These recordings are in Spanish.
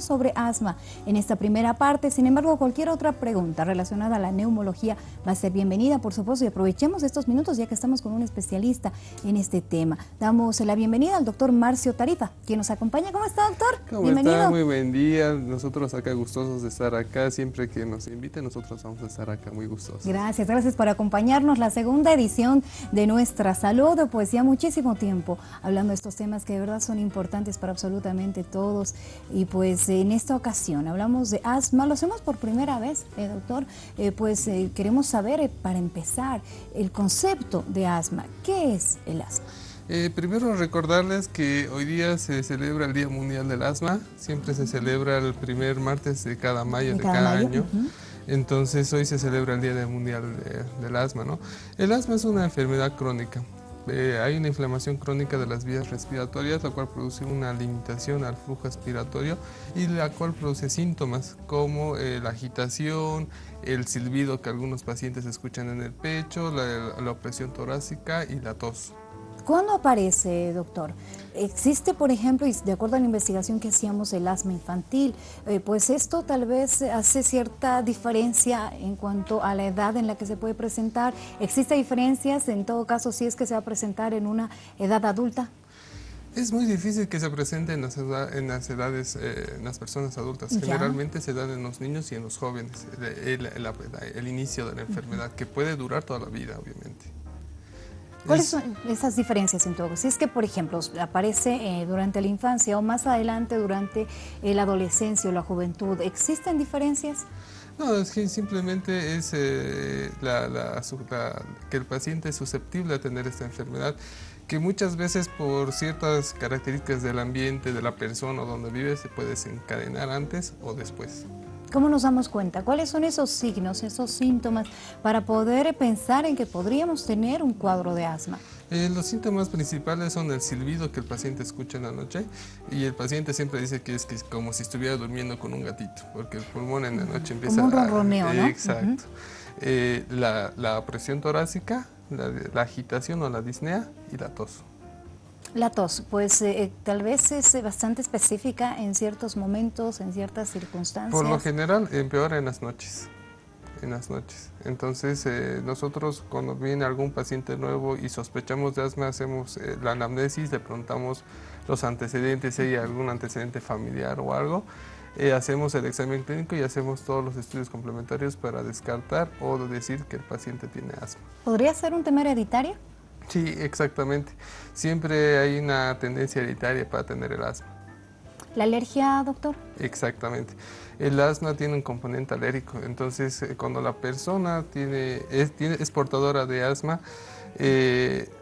hablamos sobre asma en esta primera parte. Sin embargo, cualquier otra pregunta relacionada a la neumología va a ser bienvenida, por supuesto, y aprovechemos estos minutos ya que estamos con un especialista en este tema. Damos la bienvenida al doctor Marcio Tarifa, quien nos acompaña. ¿Cómo está, doctor? ¿Cómo Bienvenido. está? Muy buen día. Nosotros acá gustosos de estar acá. Siempre que nos inviten, nosotros vamos a estar acá muy gustosos. Gracias, gracias por acompañarnos. La segunda edición de Nuestra Salud, pues ya muchísimo tiempo hablando de estos temas que de verdad son importantes para absolutamente todos. Y pues en esta ocasión hablamos de asma. Lo hacemos por primera vez, doctor. Queremos saber, para empezar, el concepto de asma. ¿Qué es el asma? Primero recordarles que hoy día se celebra el Día Mundial del Asma. Siempre se celebra el primer martes de cada mayo de cada año. Entonces hoy se celebra el Día Mundial del Asma, ¿no? El asma es una enfermedad crónica. Hay una inflamación crónica de las vías respiratorias, la cual produce una limitación al flujo expiratorio y la cual produce síntomas como la agitación, el silbido que algunos pacientes escuchan en el pecho, la opresión torácica y la tos. ¿Cuándo aparece, doctor? Existe, por ejemplo, y de acuerdo a la investigación que hacíamos, el asma infantil. Pues esto tal vez hace cierta diferencia en cuanto a la edad en la que se puede presentar. ¿Existe diferencias en todo caso si es que se va a presentar en una edad adulta? Es muy difícil que se presente en las edades, en las personas adultas. Generalmente se da en los niños y en los jóvenes, el inicio de la enfermedad, que puede durar toda la vida, obviamente. ¿Cuáles son esas diferencias en todo? Si es que, por ejemplo, aparece durante la infancia o más adelante durante la adolescencia o la juventud, ¿existen diferencias? No, es que simplemente es que el paciente es susceptible a tener esta enfermedad, que muchas veces por ciertas características del ambiente, de la persona donde vive, se puede desencadenar antes o después. ¿Cómo nos damos cuenta? ¿Cuáles son esos signos, esos síntomas para poder pensar en que podríamos tener un cuadro de asma? Los síntomas principales son el silbido que el paciente escucha en la noche, y el paciente siempre dice que es como si estuviera durmiendo con un gatito, porque el pulmón en la noche empieza como un ronroneo, ¿no? Exacto. La presión torácica, la agitación o la disnea y la tos. La tos, pues tal vez es bastante específica en ciertos momentos, en ciertas circunstancias. Por lo general empeora en las noches. Entonces nosotros cuando viene algún paciente nuevo y sospechamos de asma, hacemos la anamnesis, le preguntamos los antecedentes, si hay algún antecedente familiar o algo, hacemos el examen clínico y hacemos todos los estudios complementarios para descartar o decir que el paciente tiene asma. ¿Podría ser un tema hereditario? Sí, exactamente. Siempre hay una tendencia hereditaria para tener el asma. ¿La alergia, doctor? Exactamente. El asma tiene un componente alérgico, entonces cuando la persona es portadora de asma,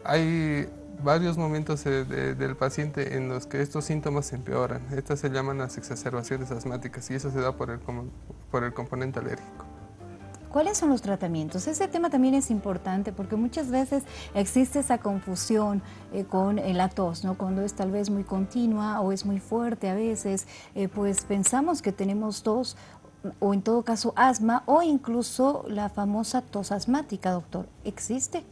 hay varios momentos del paciente en los que estos síntomas empeoran. Estas se llaman las exacerbaciones asmáticas y eso se da por el componente alérgico. ¿Cuáles son los tratamientos? Ese tema también es importante porque muchas veces existe esa confusión con la tos, ¿no? Cuando es tal vez muy continua o es muy fuerte a veces, pues pensamos que tenemos tos o en todo caso asma o incluso la famosa tos asmática, doctor. ¿Existe?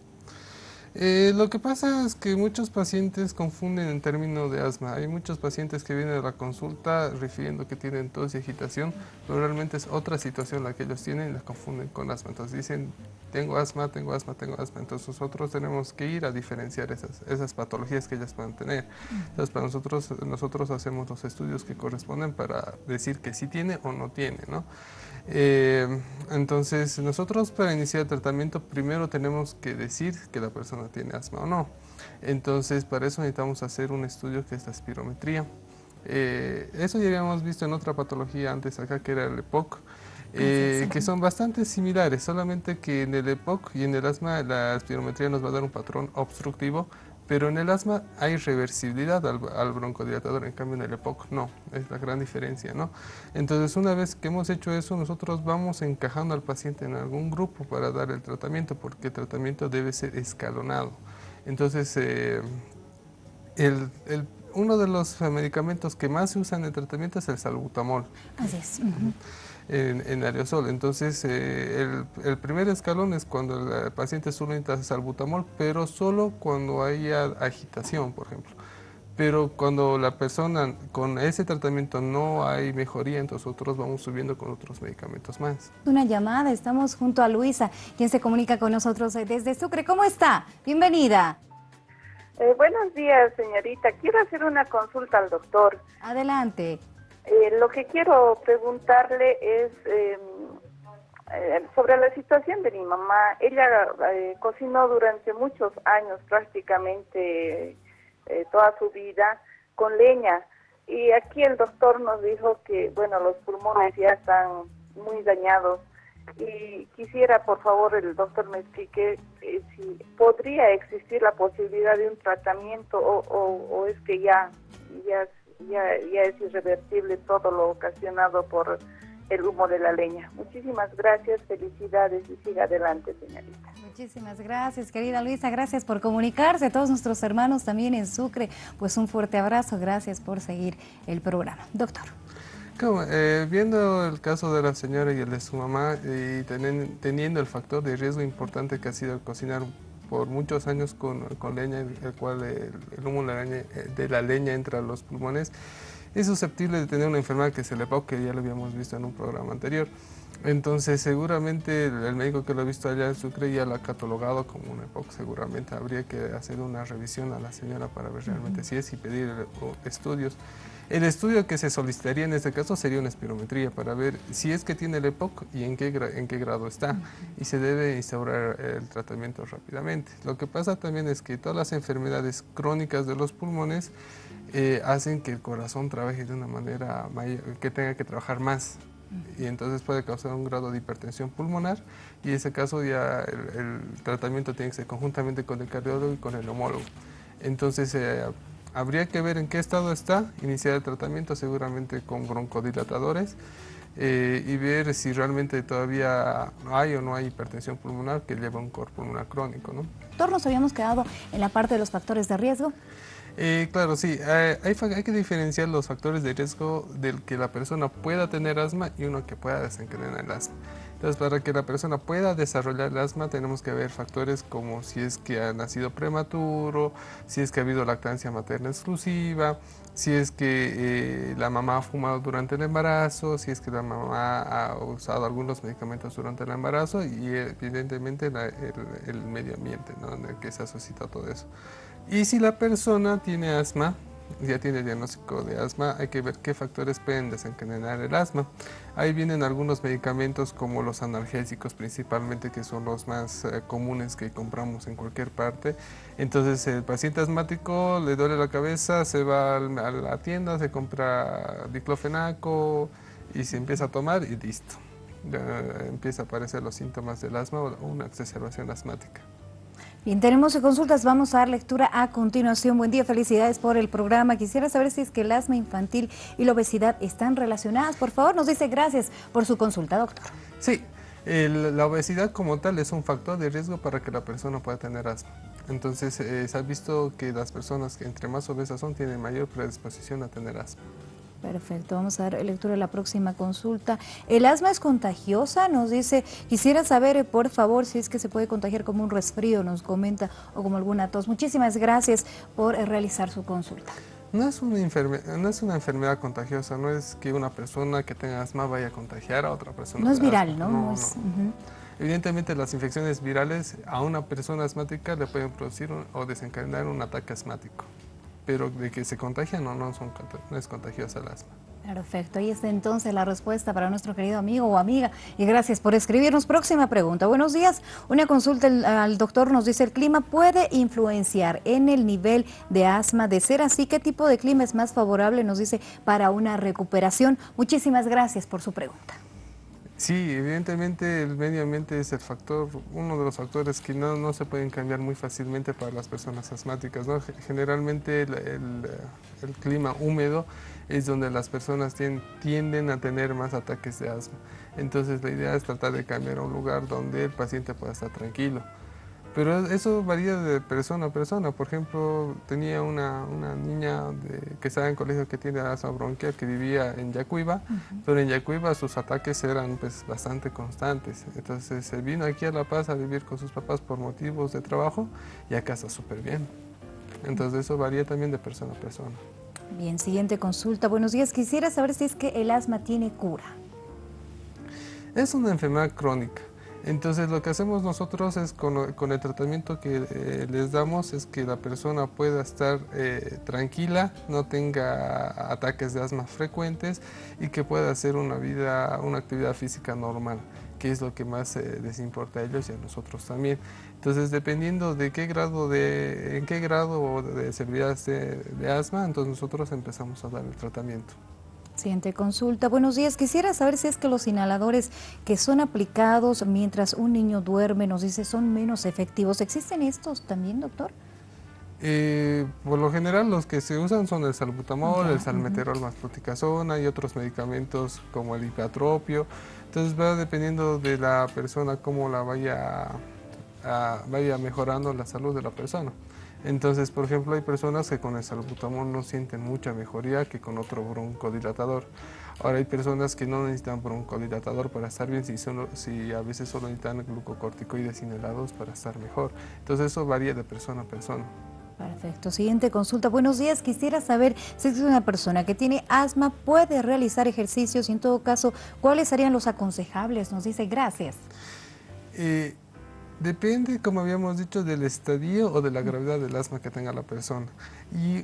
Lo que pasa es que muchos pacientes confunden el término de asma. Hay muchos pacientes que vienen a la consulta refiriendo que tienen tos y agitación, pero realmente es otra situación la que ellos tienen y la confunden con asma. Entonces dicen, tengo asma, tengo asma, tengo asma. Entonces nosotros tenemos que ir a diferenciar esas patologías que ellas puedan tener. Entonces para nosotros hacemos los estudios que corresponden para decir que sí tiene o no tiene, ¿no? Entonces nosotros para iniciar el tratamiento primero tenemos que decir que la persona tiene asma o no. Entonces para eso necesitamos hacer un estudio que es la espirometría. Eso ya habíamos visto en otra patología antes acá, que era el EPOC, que son bastante similares, solamente que en el EPOC y en el asma la espirometría nos va a dar un patrón obstructivo, pero en el asma hay reversibilidad al broncodilatador, en cambio en el EPOC no, es la gran diferencia, ¿no? Entonces una vez que hemos hecho eso, nosotros vamos encajando al paciente en algún grupo para dar el tratamiento, porque el tratamiento debe ser escalonado. Entonces uno de los medicamentos que más se usan en el tratamiento es el salbutamol. Así es. En aerosol. Entonces, el primer escalón es cuando el paciente solo necesita salbutamol, pero solo cuando haya agitación, por ejemplo. Pero cuando la persona con ese tratamiento no hay mejoría, entonces nosotros vamos subiendo con otros medicamentos más. Una llamada, estamos junto a Luisa, quien se comunica con nosotros desde Sucre. ¿Cómo está? Bienvenida. Buenos días, señorita. Quiero hacer una consulta al doctor. Adelante. Lo que quiero preguntarle es sobre la situación de mi mamá. Ella cocinó durante muchos años, prácticamente toda su vida, con leña. Y aquí el doctor nos dijo que, bueno, los pulmones ya están muy dañados. Y quisiera, por favor, el doctor me explique si podría existir la posibilidad de un tratamiento o es que ya es irreversible todo lo ocasionado por el humo de la leña. Muchísimas gracias, felicidades y siga adelante, señorita. Muchísimas gracias, querida Luisa, gracias por comunicarse. A todos nuestros hermanos también en Sucre, pues un fuerte abrazo, gracias por seguir el programa. Doctor. Viendo el caso de la señora y el de su mamá y teniendo el factor de riesgo importante que ha sido cocinar por muchos años con leña, el cual el humo de la leña entra a los pulmones, es susceptible de tener una enfermedad que es el EPOC, que ya lo habíamos visto en un programa anterior. Entonces seguramente el médico que lo ha visto allá en Sucre ya lo ha catalogado como un EPOC. Seguramente habría que hacer una revisión a la señora para ver realmente si es y pedir estudios. El estudio que se solicitaría en este caso sería una espirometría para ver si es que tiene el EPOC y en qué grado está, y se debe instaurar el tratamiento rápidamente. Lo que pasa también es que todas las enfermedades crónicas de los pulmones hacen que el corazón trabaje de una manera mayor, que tenga que trabajar más, y entonces puede causar un grado de hipertensión pulmonar, y en ese caso ya el tratamiento tiene que ser conjuntamente con el cardiólogo y con el neumólogo. Entonces habría que ver en qué estado está, iniciar el tratamiento seguramente con broncodilatadores y ver si realmente todavía hay o no hay hipertensión pulmonar que lleva a un cor pulmonar crónico, ¿no? Doctor, nos habíamos quedado en la parte de los factores de riesgo. Claro, sí, hay que diferenciar los factores de riesgo del que la persona pueda tener asma y uno que pueda desencadenar el asma. Entonces, para que la persona pueda desarrollar el asma, tenemos que ver factores como si es que ha nacido prematuro, si es que ha habido lactancia materna exclusiva, si es que la mamá ha fumado durante el embarazo, si es que la mamá ha usado algunos medicamentos durante el embarazo y evidentemente el medio ambiente, ¿no?, en el que se ha suscitado todo eso. Y si la persona tiene asma, ya tiene diagnóstico de asma, hay que ver qué factores pueden desencadenar el asma. Ahí vienen algunos medicamentos como los analgésicos principalmente, que son los más comunes que compramos en cualquier parte. Entonces el paciente asmático le duele la cabeza, se va a la tienda, se compra diclofenaco y se empieza a tomar y listo. Ya empieza a aparecer los síntomas del asma o una exacerbación asmática. Bien, tenemos consultas, vamos a dar lectura a continuación. Buen día, felicidades por el programa. Quisiera saber si es que el asma infantil y la obesidad están relacionadas. Por favor, nos dice gracias por su consulta, doctor. Sí, la obesidad como tal es un factor de riesgo para que la persona pueda tener asma. Entonces, se ha visto que las personas que entre más obesas son tienen mayor predisposición a tener asma. Perfecto, vamos a dar lectura a la próxima consulta. ¿El asma es contagiosa? Nos dice, quisiera saber, por favor, si es que se puede contagiar como un resfrío, nos comenta, o como alguna tos. Muchísimas gracias por realizar su consulta. No es una enfermedad contagiosa, no es que una persona que tenga asma vaya a contagiar a otra persona. No es viral, asma. ¿no? Evidentemente las infecciones virales a una persona asmática le pueden producir o desencadenar un ataque asmático. Pero de que se contagia, no es contagiosa el asma. Perfecto, ahí está entonces la respuesta para nuestro querido amigo o amiga y gracias por escribirnos. Próxima pregunta. Buenos días, una consulta al doctor nos dice, ¿el clima puede influenciar en el nivel de asma? De ser así, ¿qué tipo de clima es más favorable? Nos dice, para una recuperación. Muchísimas gracias por su pregunta. Sí, evidentemente el medio ambiente es uno de los factores que no se pueden cambiar muy fácilmente para las personas asmáticas, ¿no? Generalmente el clima húmedo es donde las personas tienden a tener más ataques de asma. Entonces la idea es tratar de cambiar a un lugar donde el paciente pueda estar tranquilo. Pero eso varía de persona a persona. Por ejemplo, tenía una niña que estaba en colegio que tiene asma bronquial, que vivía en Yacuiba, pero en Yacuiba sus ataques eran pues bastante constantes. Entonces se vino aquí a La Paz a vivir con sus papás por motivos de trabajo y acá está súper bien. Entonces eso varía también de persona a persona. Bien, siguiente consulta. Buenos días, quisiera saber si es que el asma tiene cura. Es una enfermedad crónica. Entonces lo que hacemos nosotros es con el tratamiento que les damos es que la persona pueda estar tranquila, no tenga ataques de asma frecuentes y que pueda hacer una actividad física normal, que es lo que más les importa a ellos y a nosotros también. Entonces dependiendo de en qué grado de severidad de asma, entonces nosotros empezamos a dar el tratamiento. Siguiente consulta. Buenos días. Quisiera saber si es que los inhaladores que son aplicados mientras un niño duerme, nos dice, son menos efectivos. ¿Existen estos también, doctor? Por lo general los que se usan son el salbutamol, el salmeterol más fluticasona y otros medicamentos como el ipatropio. Entonces va dependiendo de la persona cómo la vaya mejorando la salud de la persona. Entonces, por ejemplo, hay personas que con el salbutamol no sienten mucha mejoría que con otro broncodilatador. Ahora hay personas que no necesitan broncodilatador para estar bien, si a veces solo necesitan glucocorticoides inhalados para estar mejor. Entonces eso varía de persona a persona. Perfecto. Siguiente consulta. Buenos días. Quisiera saber si es una persona que tiene asma puede realizar ejercicios y en todo caso, ¿cuáles serían los aconsejables? Nos dice, gracias. Depende, como habíamos dicho, del estadio o de la gravedad del asma que tenga la persona. Y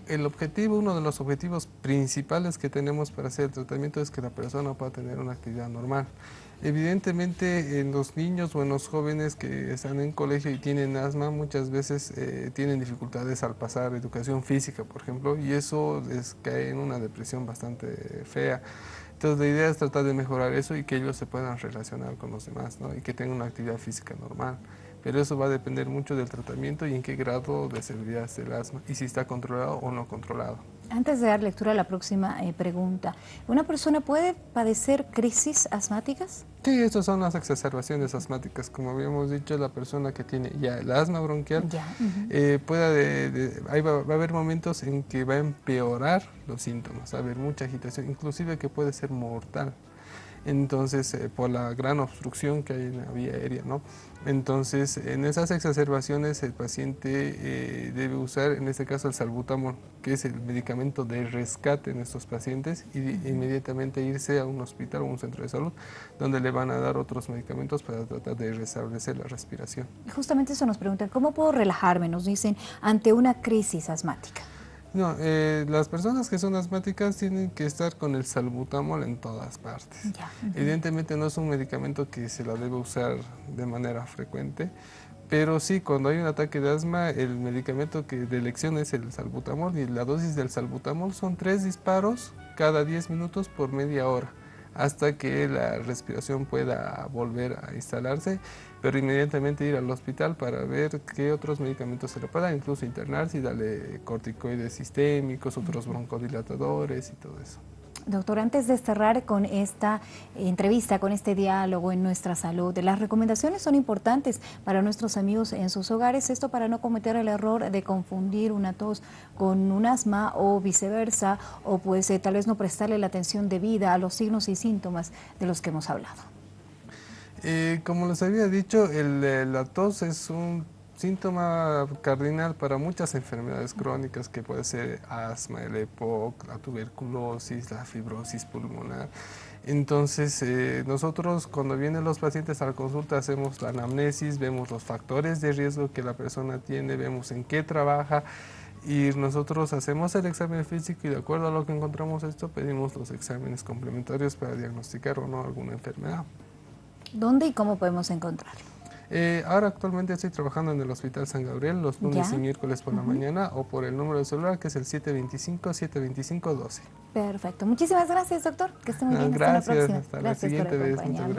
uno de los objetivos principales que tenemos para hacer el tratamiento es que la persona pueda tener una actividad normal. Evidentemente, en los niños o en los jóvenes que están en colegio y tienen asma, muchas veces tienen dificultades al pasar educación física, por ejemplo, y eso les cae en una depresión bastante fea. Entonces, la idea es tratar de mejorar eso y que ellos se puedan relacionar con los demás, ¿no? Y que tengan una actividad física normal. Pero eso va a depender mucho del tratamiento y en qué grado de severidad es el asma y si está controlado o no controlado. Antes de dar lectura a la próxima pregunta, ¿una persona puede padecer crisis asmáticas? Sí, estas son las exacerbaciones asmáticas. Como habíamos dicho, la persona que tiene ya el asma bronquial, ahí va a haber momentos en que va a empeorar los síntomas, va a haber mucha agitación, inclusive que puede ser mortal. Entonces, por la gran obstrucción que hay en la vía aérea, ¿no? Entonces, en esas exacerbaciones el paciente debe usar, en este caso, el salbutamol, que es el medicamento de rescate en estos pacientes, y inmediatamente irse a un hospital o un centro de salud, donde le van a dar otros medicamentos para tratar de restablecer la respiración. Justamente eso nos preguntan, ¿cómo puedo relajarme? Nos dicen, ante una crisis asmática. No, las personas que son asmáticas tienen que estar con el salbutamol en todas partes. Evidentemente no es un medicamento que se la debe usar de manera frecuente, pero sí, cuando hay un ataque de asma, el medicamento de elección es el salbutamol y la dosis del salbutamol son 3 disparos cada 10 minutos por media hora, hasta que la respiración pueda volver a instalarse, pero inmediatamente ir al hospital para ver qué otros medicamentos se le puedan, incluso internarse y darle corticoides sistémicos, otros broncodilatadores y todo eso. Doctor, antes de cerrar con esta entrevista, con este diálogo en nuestra salud, las recomendaciones son importantes para nuestros amigos en sus hogares, esto para no cometer el error de confundir una tos con un asma o viceversa, o pues tal vez no prestarle la atención debida a los signos y síntomas de los que hemos hablado. Como les había dicho, la tos es un síntoma cardinal para muchas enfermedades crónicas que puede ser asma, el EPOC, la tuberculosis, la fibrosis pulmonar. Entonces, nosotros cuando vienen los pacientes a la consulta hacemos la anamnesis, vemos los factores de riesgo que la persona tiene, vemos en qué trabaja y nosotros hacemos el examen físico y de acuerdo a lo que encontramos pedimos los exámenes complementarios para diagnosticar o no alguna enfermedad. ¿Dónde y cómo podemos encontrarlo? Ahora actualmente estoy trabajando en el Hospital San Gabriel los lunes y miércoles por la mañana o por el número de celular que es el 725-725-12. Perfecto. Muchísimas gracias, doctor. Que esté muy bien. Gracias. Hasta la próxima. Hasta la siguiente vez. Muchas gracias.